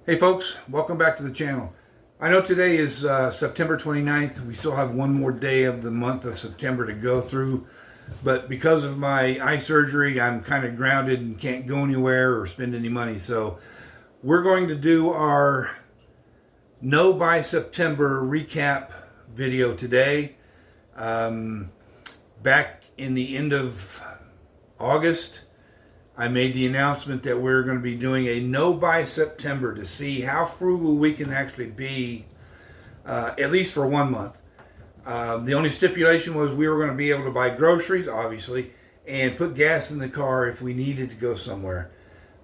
Hey folks, welcome back to the channel. I know today is September 29th. We still have one more day of the month of September to go through, but because of my eye surgery, I'm kind of grounded and can't go anywhere or spend any money. So we're going to do our No by September recap video today. Back in the end of August, I made the announcement that we're going to be doing a no by September to see how frugal we can actually be, at least for 1 month. The only stipulation was we were going to be able to buy groceries, obviously, and put gas in the car if we needed to go somewhere.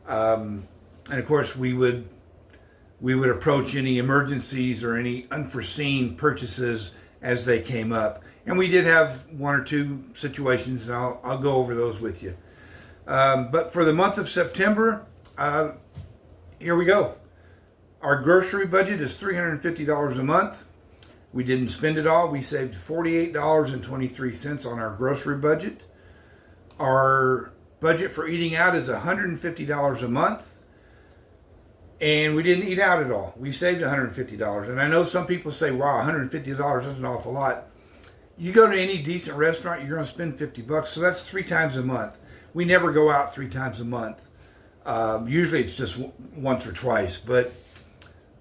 And of course, we would approach any emergencies or any unforeseen purchases as they came up. And we did have one or two situations, and I'll go over those with you. But for the month of September, here we go. Our grocery budget is $350 a month. We didn't spend it all. We saved $48.23 on our grocery budget. Our budget for eating out is $150 a month. And we didn't eat out at all. We saved $150. And I know some people say, wow, $150 is an awful lot. You go to any decent restaurant, you're going to spend $50. So that's 3 times a month. We never go out 3 times a month. Usually it's just once or twice, but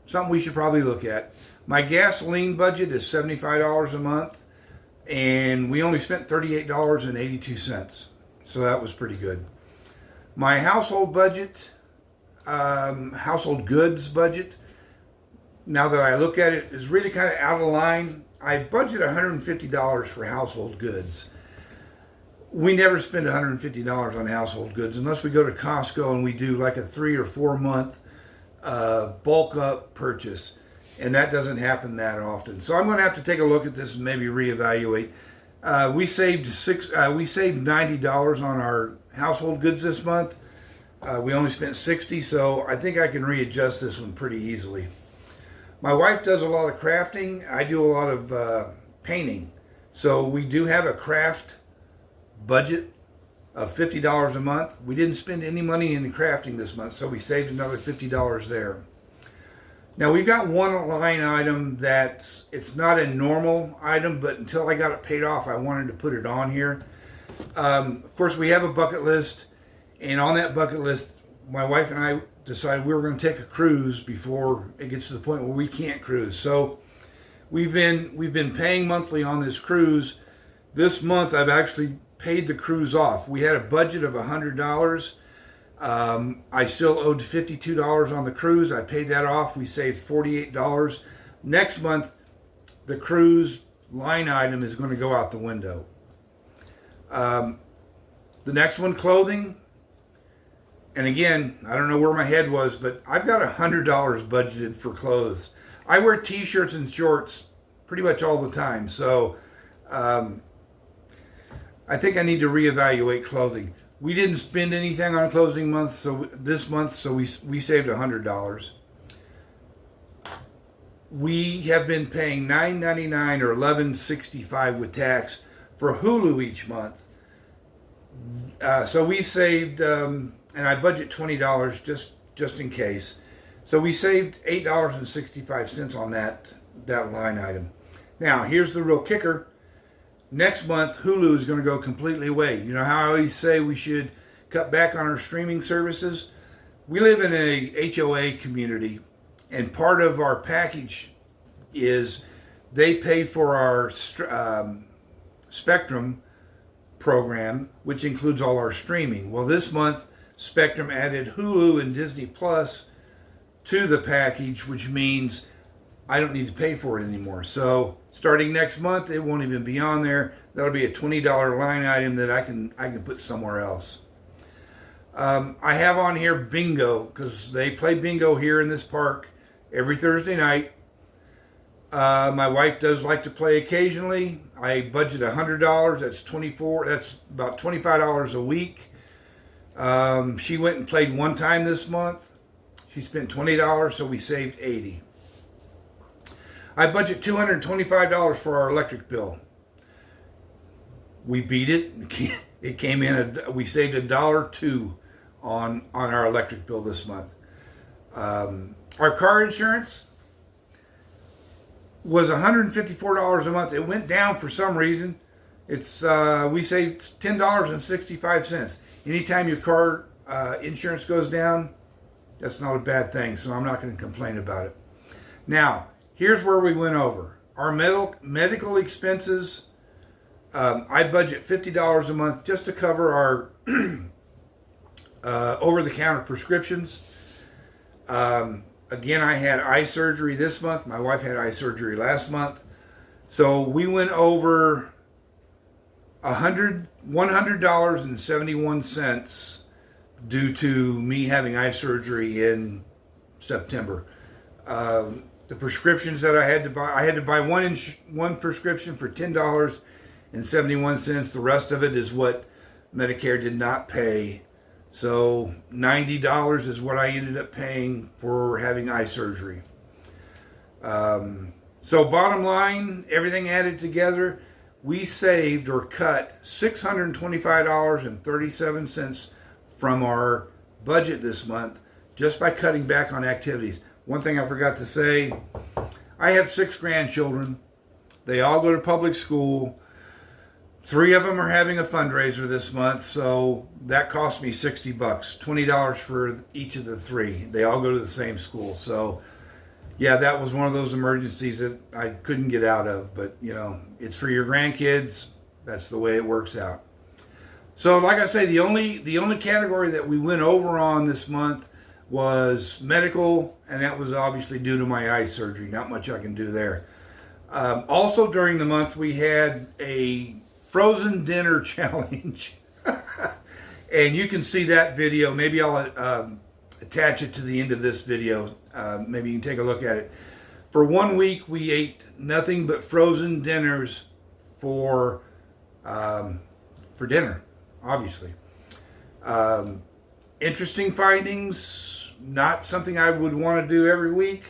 something we should probably look at. My gasoline budget is $75 a month, and we only spent $38.82. So that was pretty good. My household budget, household goods budget, now that I look at it, is really kind of out of line. I budget $150 for household goods. We never spend $150 on household goods unless we go to Costco and we do like a 3 or 4 month bulk up purchase, and that doesn't happen that often. So I'm going to have to take a look at this and maybe reevaluate. We saved $90 on our household goods this month. We only spent $60, so I think I can readjust this one pretty easily. My wife does a lot of crafting. I do a lot of painting, so we do have a craft budget of $50 a month. We didn't spend any money in crafting this month, so we saved another $50 there. Now we've got one line item that it's not a normal item, but until I got it paid off, I wanted to put it on here. Of course, we have a bucket list, and on that bucket list, my wife and I decided we were going to take a cruise before it gets to the point where we can't cruise. So we've been paying monthly on this cruise. This month, I've actually paid the cruise off. We had a budget of $100. I still owed $52 on the cruise. I paid that off. We saved $48. Next month, the cruise line item is going to go out the window. The next one, clothing. And again, I don't know where my head was, but I've got $100 budgeted for clothes. I wear t-shirts and shorts pretty much all the time. So, I think I need to reevaluate clothing. We didn't spend anything on clothing this month, so we saved $100. We have been paying $9.99 or $11.65 with tax for Hulu each month. So we saved, and I budget $20 just in case. So we saved $8.65 on that line item. Now, here's the real kicker. Next month, Hulu is going to go completely away. You know how I always say we should cut back on our streaming services? We live in a HOA community, and part of our package is they pay for our Spectrum program, which includes all our streaming. Well, this month, Spectrum added Hulu and Disney Plus to the package, which means I don't need to pay for it anymore. So starting next month, it won't even be on there. That'll be a $20 line item that I can put somewhere else. I have on here bingo, because they play bingo here in this park every Thursday night. My wife does like to play occasionally. I budget $100. That's about $25 a week. She went and played one time this month. She spent $20, so we saved $80. I budget $225 for our electric bill. We beat it. It came in, we saved $1.02 on our electric bill this month. Our car insurance was $154 a month. It went down for some reason. It's we saved $10.65. Anytime your car insurance goes down, that's not a bad thing, so I'm not going to complain about it. Now, here's where we went over. Our medical expenses, I budget $50 a month just to cover our over-the-counter prescriptions. Again, I had eye surgery this month. My wife had eye surgery last month. So we went over $100.71 due to me having eye surgery in September. The prescriptions that I had to buy one prescription for $10.71. The rest of it is what Medicare did not pay. So $90 is what I ended up paying for having eye surgery. So bottom line, everything added together, we saved or cut $625.37 from our budget this month just by cutting back on activities. One thing I forgot to say, I have 6 grandchildren. They all go to public school. 3 of them are having a fundraiser this month, so that cost me $60, $20 for each of the 3. They all go to the same school. So yeah, that was one of those emergencies that I couldn't get out of, but you know, it's for your grandkids. That's the way it works out. So like I say, the only category that we went over on this month was medical, and that was obviously due to my eye surgery. Not much I can do there. Also during the month, we had a frozen dinner challenge. And you can see that video. Maybe I'll attach it to the end of this video. Maybe you can take a look at it. For 1 week, we ate nothing but frozen dinners for dinner, obviously. Interesting findings. Not something I would want to do every week.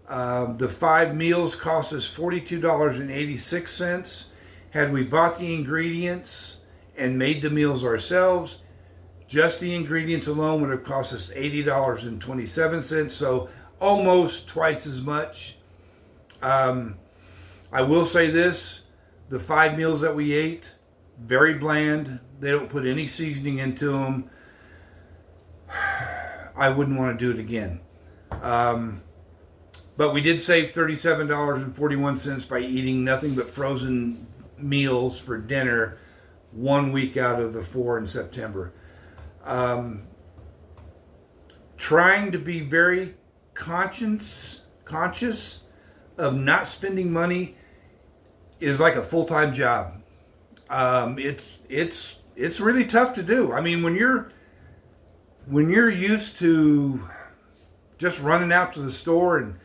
The 5 meals cost us $42.86. Had we bought the ingredients and made the meals ourselves, just the ingredients alone would have cost us $80.27, so almost twice as much. I will say this, the 5 meals that we ate, very bland. They don't put any seasoning into them. I wouldn't want to do it again. But we did save $37.41 by eating nothing but frozen meals for dinner 1 week out of the 4 in September. Trying to be very conscious of not spending money is like a full-time job. It's really tough to do. I mean, when you're used to just running out to the store and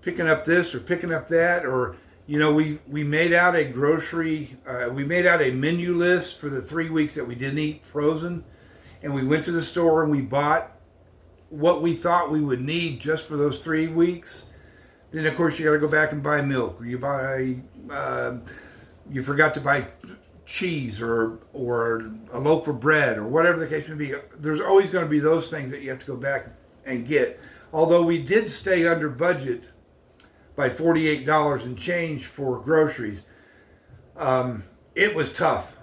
picking up this or picking up that, or you know, we made out a menu list for the 3 weeks that we didn't eat frozen, and we went to the store and we bought what we thought we would need just for those 3 weeks. Then of course you got to go back and buy milk, or you forgot to buy cheese or a loaf of bread or whatever the case may be. There's always going to be those things that you have to go back and get. Although we did stay under budget by $48 and change for groceries. It was tough.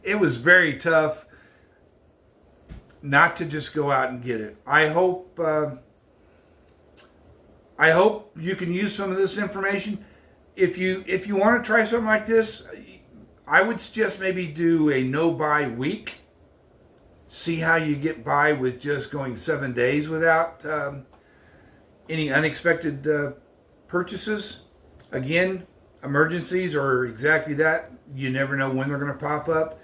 It was very tough not to just go out and get it. I hope you can use some of this information. If you want to try something like this, I would suggest maybe do a no-buy week. See how you get by with just going 7 days without any unexpected purchases. Again, emergencies are exactly that. You never know when they're going to pop up.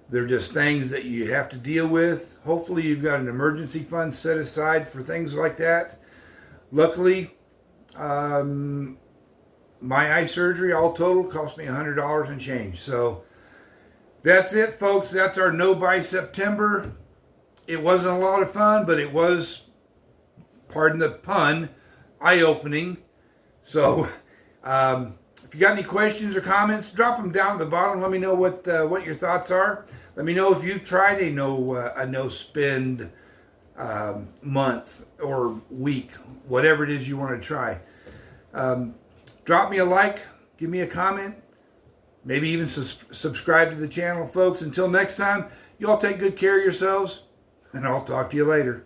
They're just things that you have to deal with. Hopefully you've got an emergency fund set aside for things like that. Luckily, my eye surgery, all total, cost me $100 and change. So that's it, folks. That's our No Buy September. It wasn't a lot of fun, but it was, pardon the pun, eye-opening. So if you got any questions or comments, drop them down at the bottom. Let me know what your thoughts are. Let me know if you've tried a no spend month or week, whatever it is you want to try. Drop me a like, give me a comment, maybe even subscribe to the channel, folks. Until next time, you all take good care of yourselves, and I'll talk to you later.